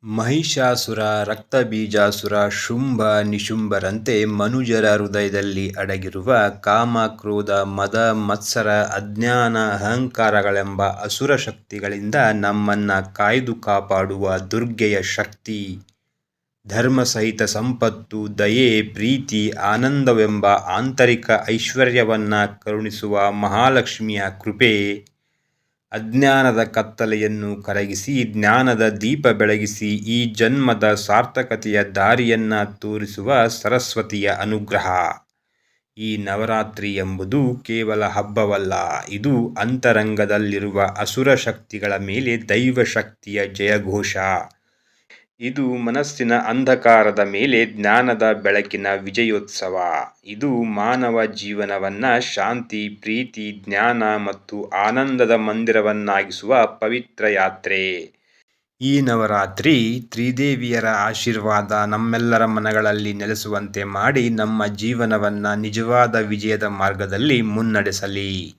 ಮಹಿಷಾಸುರ, ರಕ್ತಬೀಜಾಸುರ, ಶುಂಭ ನಿಶುಂಭರಂತೆ ಮನುಜರ ಹೃದಯದಲ್ಲಿ ಅಡಗಿರುವ ಕಾಮ, ಕ್ರೋಧ, ಮದ, ಮತ್ಸರ, ಅಜ್ಞಾನ, ಅಹಂಕಾರಗಳೆಂಬ ಅಸುರ ಶಕ್ತಿಗಳಿಂದ ನಮ್ಮನ್ನು ಕಾಯ್ದು ಕಾಪಾಡುವ ದುರ್ಗೆಯ ಶಕ್ತಿ. ಧರ್ಮಸಹಿತ ಸಂಪತ್ತು, ದಯೆ, ಪ್ರೀತಿ, ಆನಂದವೆಂಬ ಆಂತರಿಕ ಐಶ್ವರ್ಯವನ್ನು ಕರುಣಿಸುವ ಮಹಾಲಕ್ಷ್ಮಿಯ ಕೃಪೆ. ಅಜ್ಞಾನದ ಕತ್ತಲೆಯನ್ನು ಕರಗಿಸಿ ಜ್ಞಾನದ ದೀಪ ಬೆಳಗಿಸಿ ಈ ಜನ್ಮದ ಸಾರ್ಥಕತೆಯ ದಾರಿಯನ್ನು ತೋರಿಸುವ ಸರಸ್ವತಿಯ ಅನುಗ್ರಹ. ಈ ನವರಾತ್ರಿ ಎಂಬುದು ಕೇವಲ ಹಬ್ಬವಲ್ಲ, ಇದು ಅಂತರಂಗದಲ್ಲಿರುವ ಅಸುರ ಶಕ್ತಿಗಳ ಮೇಲೆ ದೈವಶಕ್ತಿಯ ಜಯಘೋಷ. ಇದು ಮನಸ್ಸಿನ ಅಂಧಕಾರದ ಮೇಲೆ ಜ್ಞಾನದ ಬೆಳಕಿನ ವಿಜಯೋತ್ಸವ. ಇದು ಮಾನವ ಜೀವನವನ್ನು ಶಾಂತಿ, ಪ್ರೀತಿ, ಜ್ಞಾನ ಮತ್ತು ಆನಂದದ ಮಂದಿರವನ್ನಾಗಿಸುವ ಪವಿತ್ರ ಯಾತ್ರೆ. ಈ ನವರಾತ್ರಿ ತ್ರಿದೇವಿಯರ ಆಶೀರ್ವಾದ ನಮ್ಮೆಲ್ಲರ ಮನಗಳಲ್ಲಿ ನೆಲೆಸುವಂತೆ ಮಾಡಿ ನಮ್ಮ ಜೀವನವನ್ನು ನಿಜವಾದ ವಿಜಯದ ಮಾರ್ಗದಲ್ಲಿ ಮುನ್ನಡೆಸಲಿ.